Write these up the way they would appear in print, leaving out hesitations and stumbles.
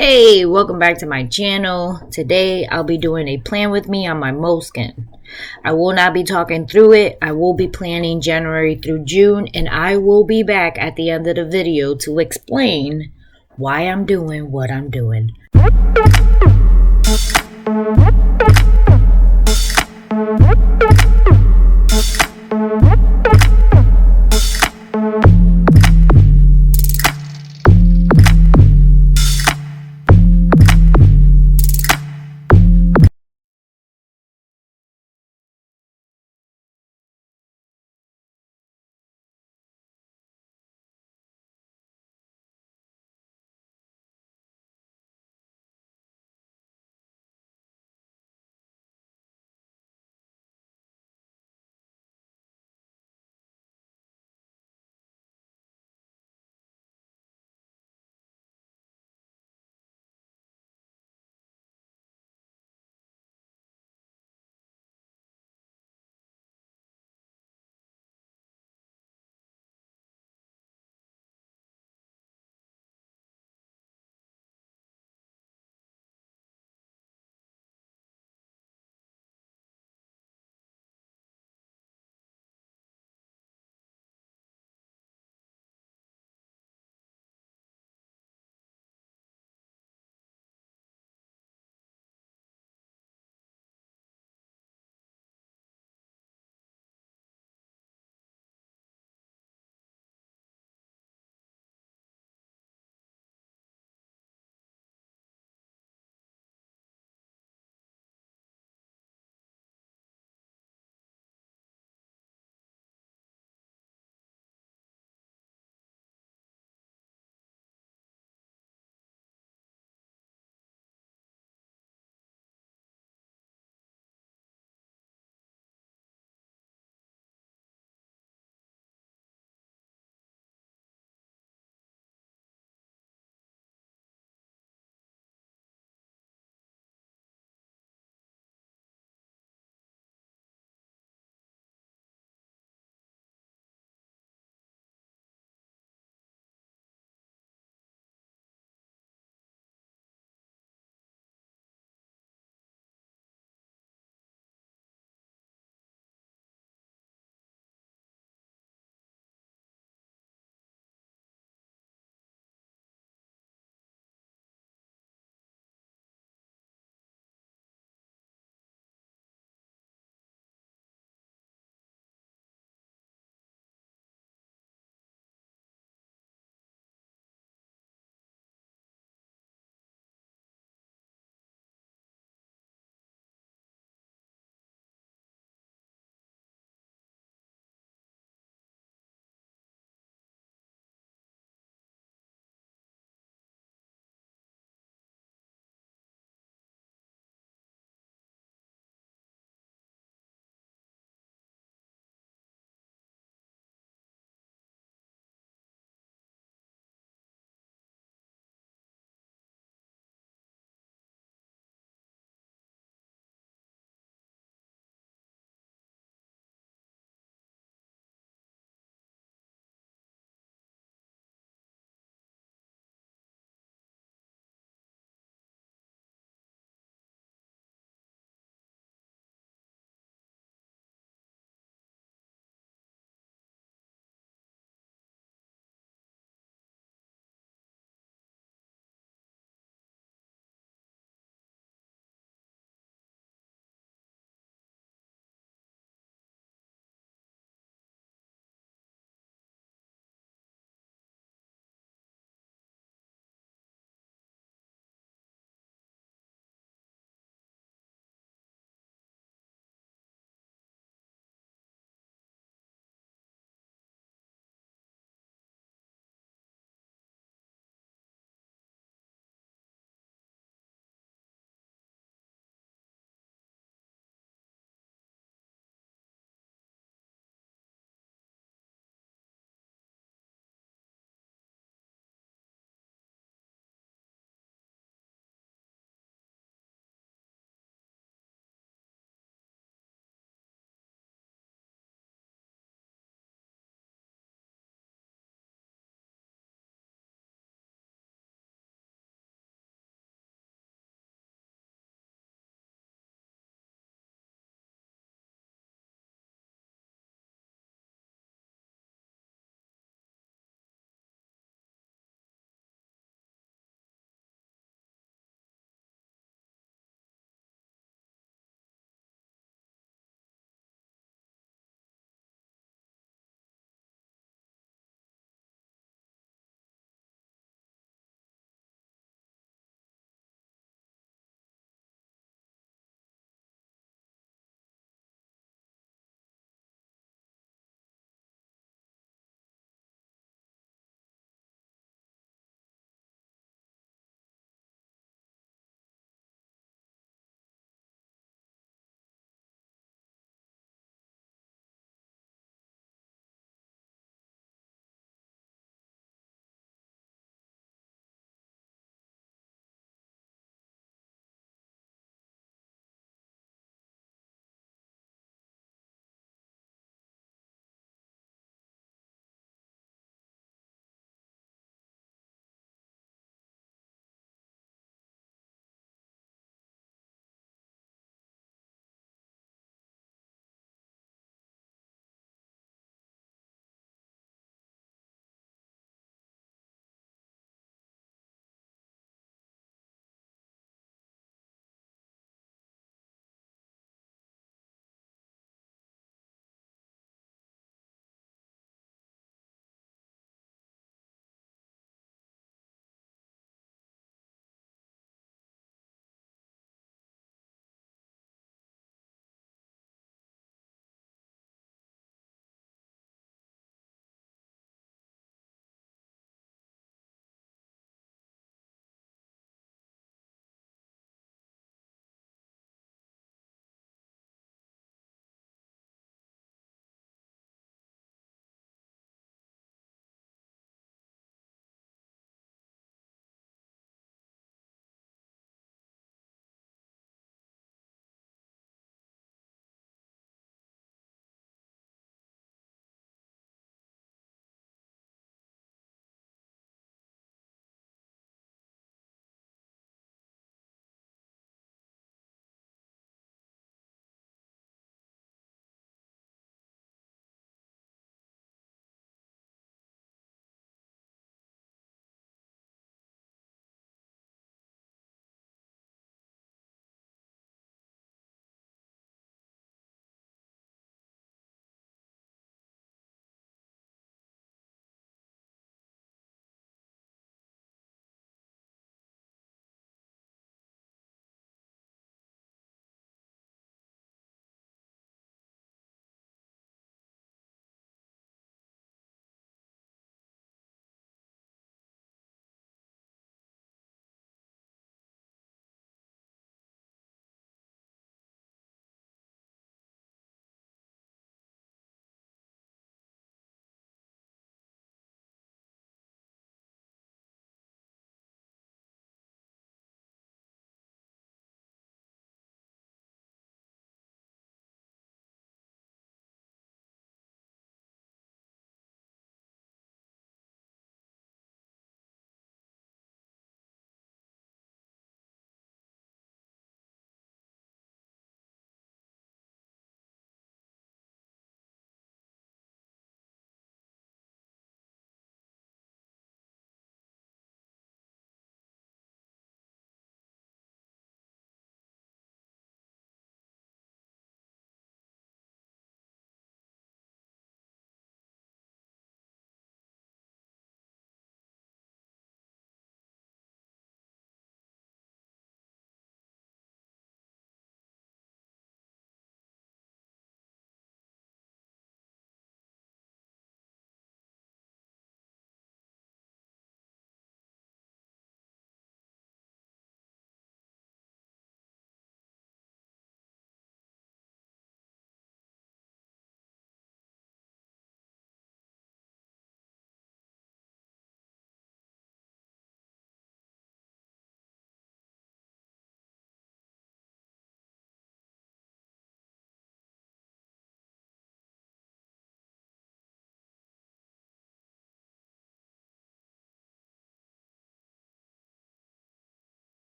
Hey, welcome back to my channel. Today I'll be doing a plan with me on my Moleskine. I will not be talking through it. I will be planning January through June, and I will be back at the end of the video to explain why I'm doing what I'm doing.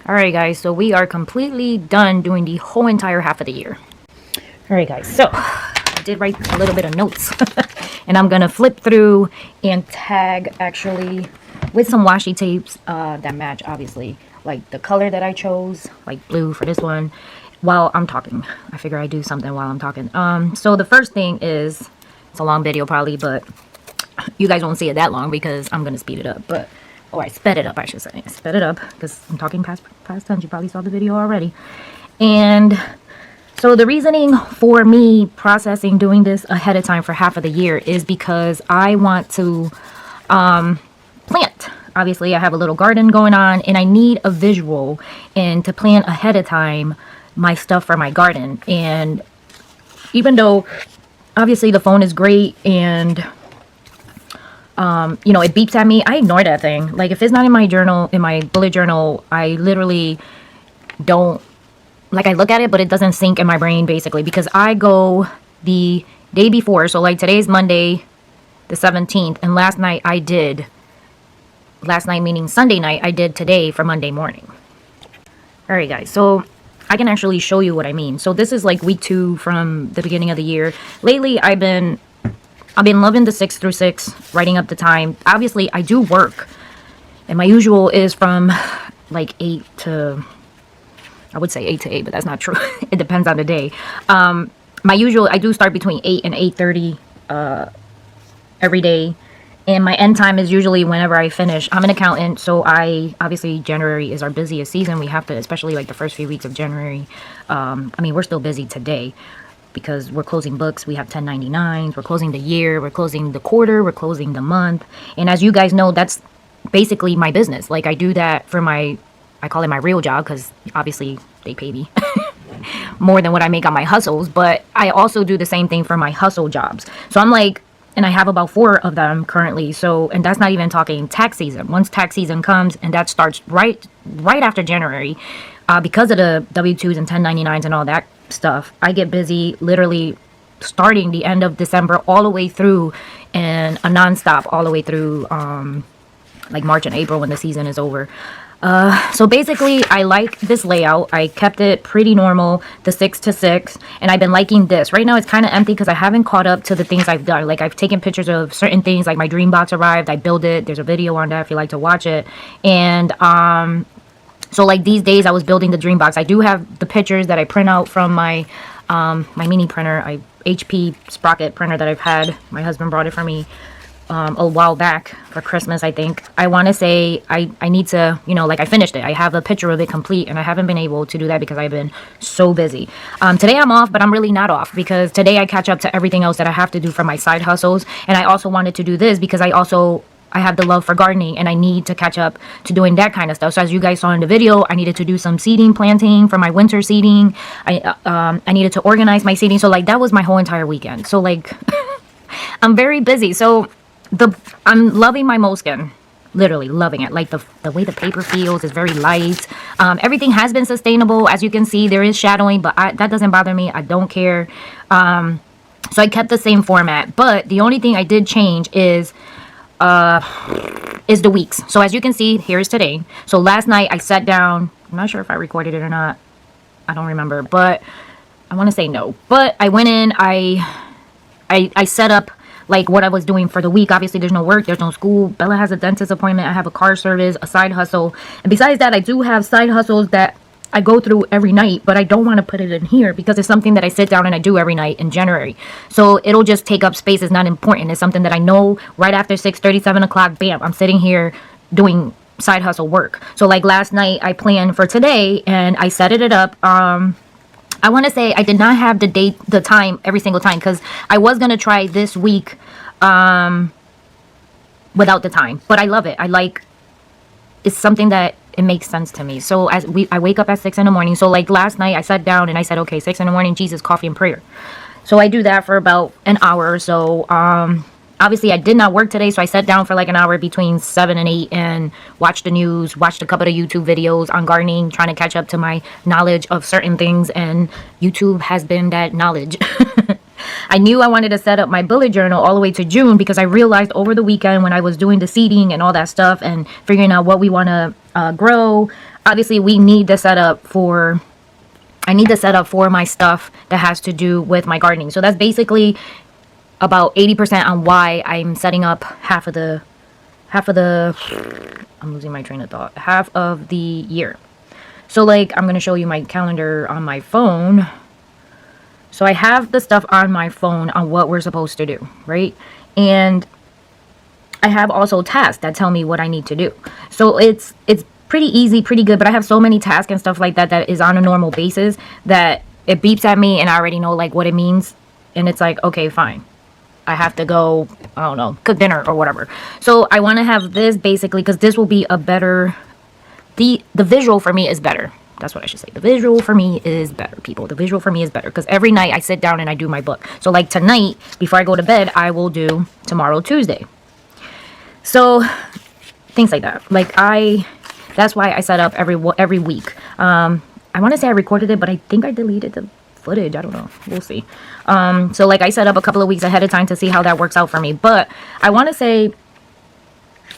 Alright guys, so we are completely done doing the whole entire half of the year. Alright guys, so I did write a little bit of notes. And I'm gonna flip through and tag actually with some washi tapes that match, obviously, like the color that I chose, like blue for this one, while I'm talking. I figure I do something while I'm talking. So the first thing is, it's a long video probably, but you guys won't see it that long because I'm gonna speed it up. But I sped it up, I should say. Sped it up because I'm talking past tense. You probably saw the video already. And so the reasoning for me processing doing this ahead of time for half of the year is because I want to plant. Obviously, I have a little garden going on and I need a visual and to plan ahead of time my stuff for my garden. And even though obviously the phone is great and you know, it beeps at me, I ignore that thing. Like if it's not in my journal, in my bullet journal, I literally don't, like I look at it, but it doesn't sync in my brain basically because I go the day before. So like today's Monday, the 17th, and last night meaning Sunday night, I did today for Monday morning. Alright guys, so I can actually show you what I mean. So this is like week 2 from the beginning of the year. Lately I've been loving the 6 through 6, writing up the time. Obviously I do work and my usual is from like 8 to, I would say 8 to 8, but that's not true. It depends on the day. My usual, I do start between 8 and 8:30 every day. And my end time is usually whenever I finish. I'm an accountant, so obviously January is our busiest season. We have to, especially like the first few weeks of January. I mean, we're still busy today because we're closing books. We have 1099s. We're closing the year. We're closing the quarter. We're closing the month. And as you guys know, that's basically my business. Like I do that for I call it my real job because obviously they pay me more than what I make on my hustles. But I also do the same thing for my hustle jobs. So I'm like, and I have about 4 of them currently. So, and that's not even talking tax season. Once tax season comes, and that starts right after January, because of the W-2s and 1099s and all that stuff, I get busy literally starting the end of December all the way through, and a nonstop all the way through like March and April when the season is over. So basically I like this layout. I kept it pretty normal, the 6 to 6, and I've been liking this. Right now it's kind of empty because I haven't caught up to the things I've done. Like I've taken pictures of certain things, like my dream box arrived, I built it. There's a video on that if you like to watch it. And so like these days I was building the dream box. I do have the pictures that I print out from my my mini printer, HP Sprocket printer that I've had. My husband brought it for me a while back for Christmas, I think. I want to say I need to, you know, like I finished it. I have a picture of it complete and I haven't been able to do that because I've been so busy. Today I'm off, but I'm really not off because today I catch up to everything else that I have to do for my side hustles. And I also wanted to do this because I have the love for gardening and I need to catch up to doing that kind of stuff. So as you guys saw in the video, I needed to do some seeding, planting for my winter seeding. I needed to organize my seeding. So like that was my whole entire weekend. So like I'm very busy. So I'm loving my Moleskine, literally loving it. Like the way the paper feels is very light. Everything has been sustainable. As you can see, there is shadowing, but that doesn't bother me. I don't care. So I kept the same format, but the only thing I did change is the weeks. So as you can see, here's today. So last night I sat down. I'm not sure if I recorded it or not. I don't remember, but I want to say no. But I went in. I set up like what I was doing for the week. Obviously there's no work, there's no school. Bella has a dentist appointment. I have a car service, a side hustle. And besides that, I do have side hustles that I go through every night, but I don't want to put it in here because it's something that I sit down and I do every night in January. So it'll just take up space. It's not important. It's something that I know right after 6:30, 7 o'clock, bam, I'm sitting here doing side hustle work. So like last night I planned for today and I set it up. I want to say I did not have the time every single time because I was going to try this week without the time. But I love it. It's something that it makes sense to me. So I wake up at 6 in the morning. So like last night I sat down and I said, okay, 6 in the morning, Jesus, coffee and prayer. So I do that for about an hour or so. Obviously, I did not work today, so I sat down for like an hour between 7 and 8 and watched the news, watched a couple of YouTube videos on gardening, trying to catch up to my knowledge of certain things, and YouTube has been that knowledge. I knew I wanted to set up my bullet journal all the way to June because I realized over the weekend when I was doing the seeding and all that stuff and figuring out what we want to grow, obviously we need the setup for, I need the setup for my stuff that has to do with my gardening. So that's basically about 80% on why I'm setting up half of the, I'm losing my train of thought, half of the year. So like, I'm going to show you my calendar on my phone. So I have the stuff on my phone on what we're supposed to do, right? And I have also tasks that tell me what I need to do. So it's pretty easy, pretty good, but I have so many tasks and stuff like that that is on a normal basis that it beeps at me and I already know like what it means. And it's like, okay, fine. I have to go, I don't know, cook dinner or whatever. So I want to have this basically because this will be a better, the visual for me is better. That's what I should say. The visual for me is better, people. The visual for me is better because every night I sit down and I do my book. So like tonight, before I go to bed, I will do Tomorrow Tuesday. So things like that. Like that's why I set up every week. I want to say I recorded it, but I think I deleted the footage. I don't know. We'll see. So like I set up a couple of weeks ahead of time to see how that works out for me. But I want to say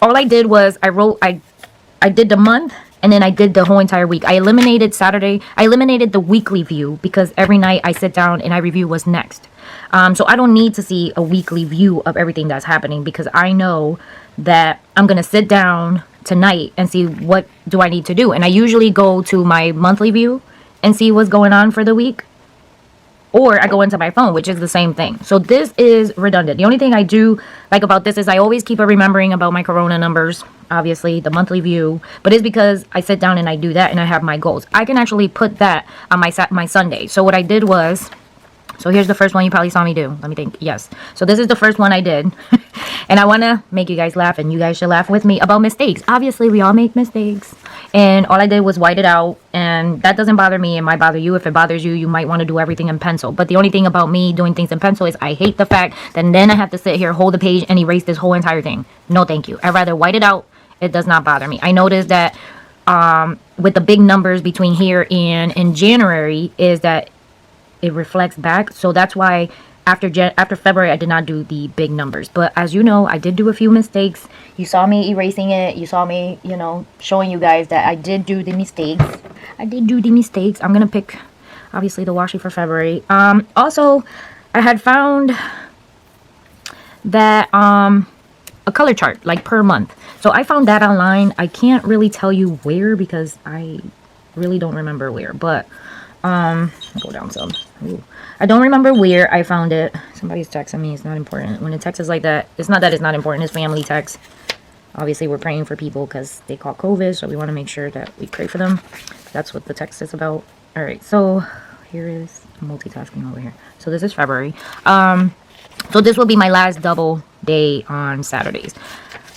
all I did was I did the month. And then I did the whole entire week. I eliminated Saturday. I eliminated the weekly view because every night I sit down and I review what's next. So I don't need to see a weekly view of everything that's happening because I know that I'm going to sit down tonight and see what do I need to do. And I usually go to my monthly view and see what's going on for the week. Or I go into my phone, which is the same thing. So this is redundant. The only thing I do like about this is I always keep a remembering about my corona numbers, obviously, the monthly view. But it's because I sit down and I do that and I have my goals. I can actually put that on my Sunday. So what I did was, so here's the first one you probably saw me do. Let me think. Yes. So this is the first one I did. And I want to make you guys laugh and you guys should laugh with me about mistakes. Obviously, we all make mistakes. And all I did was white it out. And that doesn't bother me. It might bother you. If it bothers you, you might want to do everything in pencil. But the only thing about me doing things in pencil is I hate the fact that then I have to sit here, hold the page, and erase this whole entire thing. No, thank you. I'd rather white it out. It does not bother me. I noticed that with the big numbers between here and in January is that it reflects back. So that's why after February, I did not do the big numbers. But as you know, I did do a few mistakes. You saw me erasing it. You saw me, you know, showing you guys that I did do the mistakes. I did do the mistakes. I'm going to pick, obviously, the washi for February. Also, I had found that a color chart, like per month. So I found that online. I can't really tell you where because I really don't remember where. But I'll go down some. Ooh. I don't remember where I found it. Somebody's texting me. It's not important. When a text is like that, it's not that it's not important. It's family text. Obviously, we're praying for people because they caught COVID, so we want to make sure that we pray for them. That's what the text is about. All right, so here is multitasking over here. So this is February. So this will be my last double day on Saturdays.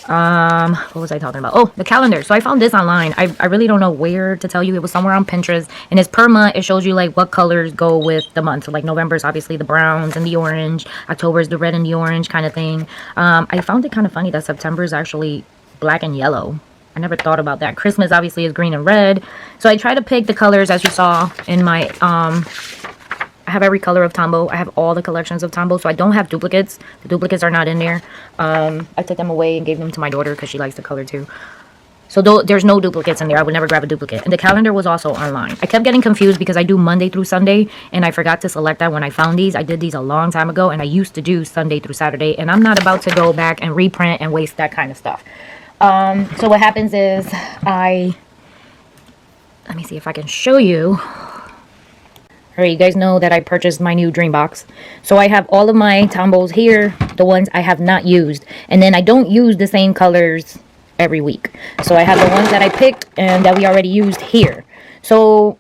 What was I talking about? Oh, the calendar. So I found this online. I really don't know where to tell you. It was somewhere on Pinterest, and it's per month. It shows you like what colors go with the month. So like November is obviously the browns and the orange. October is the red and the orange kind of thing. I found it kind of funny that September is actually black and yellow. I never thought about that. Christmas obviously is green and red. So I try to pick the colors as you saw in my I have every color of Tombow. I have all the collections of Tombow, so I don't have duplicates. The duplicates are not in there. I took them away and gave them to my daughter because she likes the color too. So there's no duplicates in there. I would never grab a duplicate. And the calendar was also online. I kept getting confused because I do Monday through Sunday, and I forgot to select that when I found these. I did these a long time ago, and I used to do Sunday through Saturday, and I'm not about to go back and reprint and waste that kind of stuff. So what happens is let me see if I can show you. Alright, you guys know that I purchased my new dream box. So I have all of my Tombows here, the ones I have not used. And then I don't use the same colors every week. So I have the ones that I picked and that we already used here. So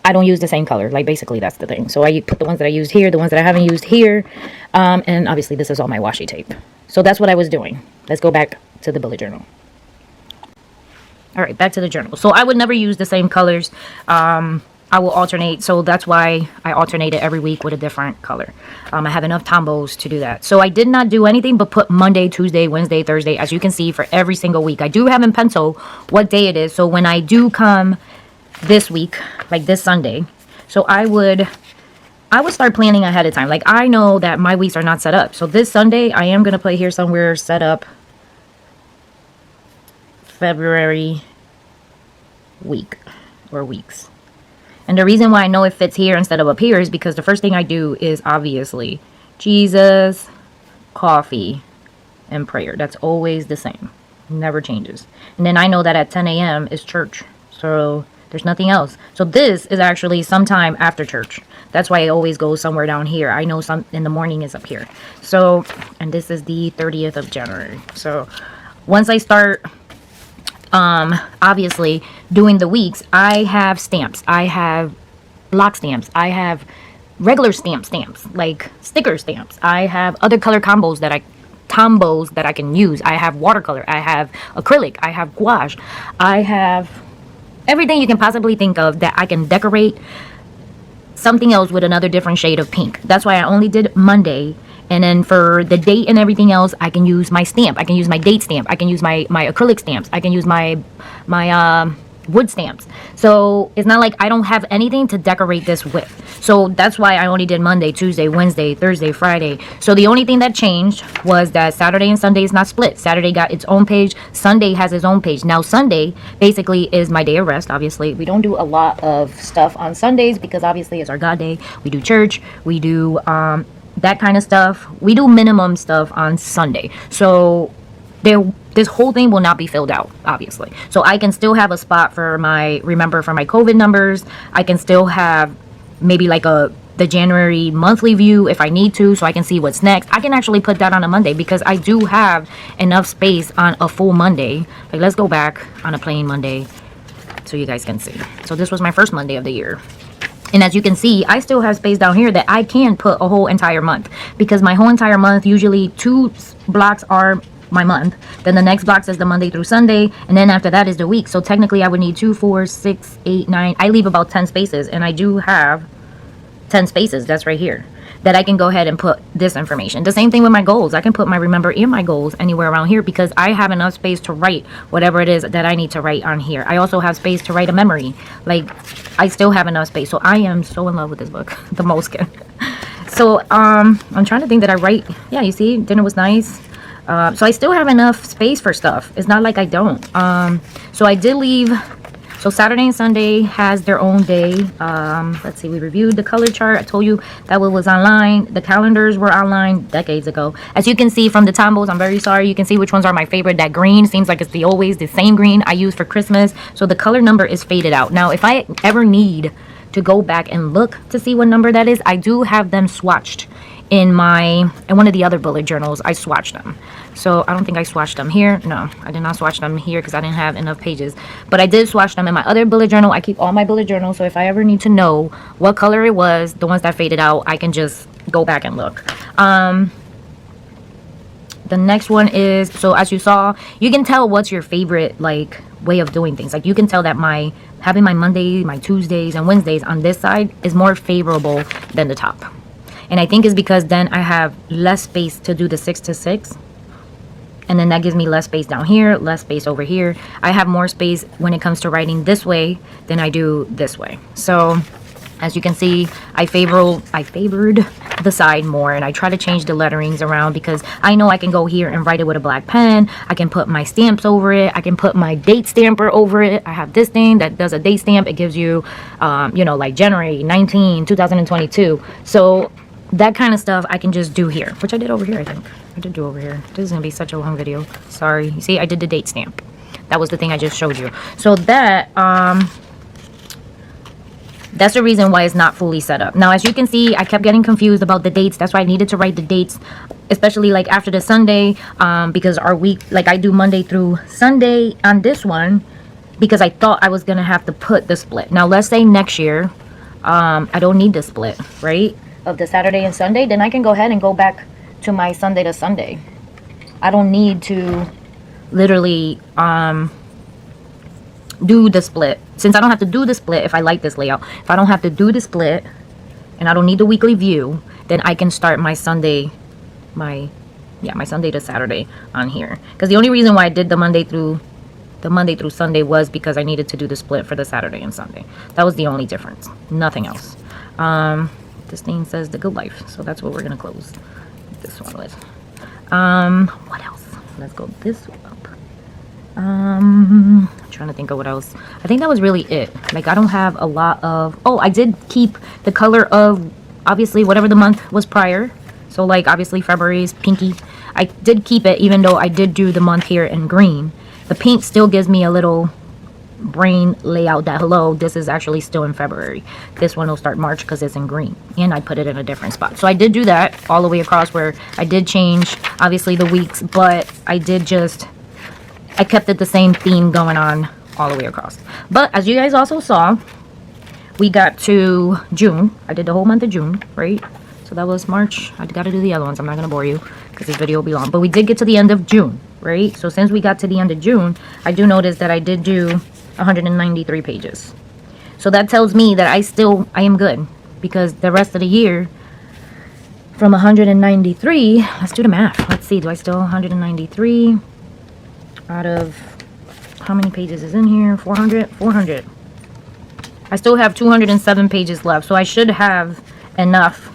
I don't use the same color. Like basically that's the thing. So I put the ones that I used here, the ones that I haven't used here. And obviously this is all my washi tape. So that's what I was doing. Let's go back to the bullet journal. Alright, back to the journal. So I would never use the same colors. I will alternate, so that's why I alternate it every week with a different color. I have enough Tombows to do that. So I did not do anything but put Monday, Tuesday, Wednesday, Thursday, as you can see, for every single week. I do have in pencil what day it is, so when I do come this week, like this Sunday, so I would start planning ahead of time. Like I know that my weeks are not set up. So this Sunday, I am going to put here somewhere set up February week or weeks. And the reason why I know it fits here instead of up here is because the first thing I do is obviously Jesus, coffee, and prayer. That's always the same. Never changes. And then I know that at 10 a.m. is church. So there's nothing else. So this is actually sometime after church. That's why I always go somewhere down here. I know some in the morning is up here. So, and this is the 30th of January. So once I start, obviously doing the weeks, I have stamps. I have block stamps. I have regular stamps, like sticker stamps. I have other color combos that I can use. I have watercolor. I have acrylic. I have gouache. I have everything you can possibly think of that I can decorate something else with another different shade of pink. That's why I only did Monday. And then for the date and everything else, I can use my stamp. I can use my date stamp. I can use my acrylic stamps. I can use my wood stamps. So it's not like I don't have anything to decorate this with. So that's why I only did Monday, Tuesday, Wednesday, Thursday, Friday. So the only thing that changed was that Saturday and Sunday is not split. Saturday got its own page. Sunday has its own page. Now Sunday basically is my day of rest. Obviously we don't do a lot of stuff on Sundays because obviously it's our God day. We do church. We do that kind of stuff. We do minimum stuff on Sunday. So this whole thing will not be filled out, obviously. So I can still have a spot for my COVID numbers. I can still have maybe like the January monthly view if I need to, so I can see what's next. I can actually put that on a Monday because I do have enough space on a full Monday. Like, let's go back on a plain Monday so you guys can see. So this was my first Monday of the year. And as you can see, I still have space down here that I can put a whole entire month, because my whole entire month, usually 2 blocks are my month. Then the next block says the Monday through Sunday. And then after that is the week. So technically I would need 2, 4, 6, 8, 9. I leave about 10 spaces. And I do have 10 spaces. That's right here. That I can go ahead and put this information. The same thing with my goals. I can put my remember and my goals anywhere around here because I have enough space to write whatever it is that I need to write on here. I also have space to write a memory. Like, I still have enough space. So I am so in love with this book, the Moleskine. So I'm trying to think that I write. Yeah, you see, dinner was nice. So I still have enough space for stuff. It's not like I don't. So I did leave. So Saturday and Sunday has their own day. Let's see, we reviewed the color chart. I told you that was online. The calendars were online decades ago. As you can see from the tombos, I'm very sorry. You can see which ones are my favorite. That green seems like it's always the same green I use for Christmas. So the color number is faded out. Now, if I ever need to go back and look to see what number that is, I do have them swatched in one of the other bullet journals. I swatched them. So I don't think I swatched them here. No, I did not swatch them here because I didn't have enough pages. But I did swatch them in my other bullet journal. I keep all my bullet journals. So if I ever need to know what color it was, the ones that faded out, I can just go back and look. The next one is, so as you saw, you can tell what's your favorite like way of doing things. Like, you can tell that having my Mondays, my Tuesdays, and Wednesdays on this side is more favorable than the top. And I think it's because then I have less space to do the 6 to 6. And then that gives me less space down here, less space over here. I have more space when it comes to writing this way than I do this way. So as you can see, I favored the side more, and I try to change the letterings around because I know I can go here and write it with a black pen. I can put my stamps over it. I can put my date stamper over it. I have this thing that does a date stamp. It gives you, like January 19, 2022. So that kind of stuff I can just do here, which I did over here. I think I did do over here. This is gonna be such a long video. Sorry. You see, I did the date stamp. That was the thing I just showed you. So that's the reason why it's not fully set up. Now, as you can see, I kept getting confused about the dates. That's why I needed to write the dates, especially like after the Sunday, because our week, like I do Monday through Sunday on this one, because I thought I was gonna have to put the split. Now, let's say next year, I don't need the split, right? Of the Saturday and Sunday, then I can go ahead and go back to my Sunday to Sunday. I don't need to literally do the split. Since I don't have to do the split, if I like this layout, if I don't have to do the split and I don't need the weekly view, then I can start my Sunday, my Sunday to Saturday on here. Because the only reason why I did the Monday through Sunday was because I needed to do the split for the Saturday and Sunday. That was the only difference. Nothing else. This thing says the good life, so that's what we're gonna close this one with. What else? Let's go this up. Trying to think of what else. I think that was really it. Like, I don't have a lot of... Oh, I did keep the color of, obviously, whatever the month was prior. So, like, obviously, February's pinky. I did keep it, even though I did do the month here in green. The pink still gives me a little brain layout that, hello, this is actually still in February. This one will start March because it's in green. And I put it in a different spot. So, I did do that all the way across, where I did change, obviously, the weeks. But I did just... I kept it the same theme going on all the way across. But as you guys also saw, we got to June. I did the whole month of June, right? So that was March. I got to do the other ones. I'm not going to bore you because this video will be long. But we did get to the end of June, right? So since we got to the end of June, I do notice that I did do 193 pages. So that tells me that I am good. Because the rest of the year, from 193, let's do the math. Let's see, do I still 193? Out of how many pages is in here? 400. I still have 207 pages left, so I should have enough.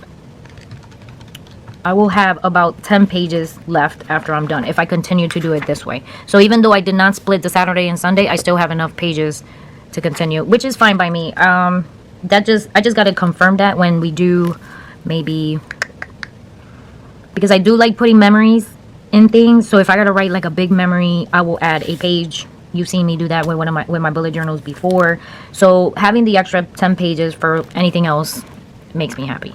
I will have about 10 pages left after I'm done if I continue to do it this way. So even though I did not split the Saturday and Sunday, I still have enough pages to continue, which is fine by me. I just got to confirm that when we do, maybe, because I do like putting memories in things. So if I gotta write like a big memory, I will add a page. You've seen me do that with with my bullet journals before. So having the extra 10 pages for anything else makes me happy.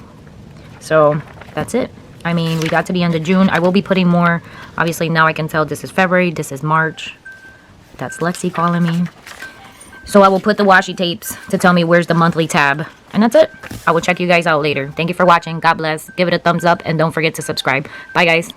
So that's it. I mean, we got to the end of June. I will be putting more. Obviously now I can tell this is February, this is March. That's Lexi calling me. So I will put the washi tapes to tell me where's the monthly tab. And that's it. I will check you guys out later. Thank you for watching. God bless. Give it a thumbs up and don't forget to subscribe. Bye guys.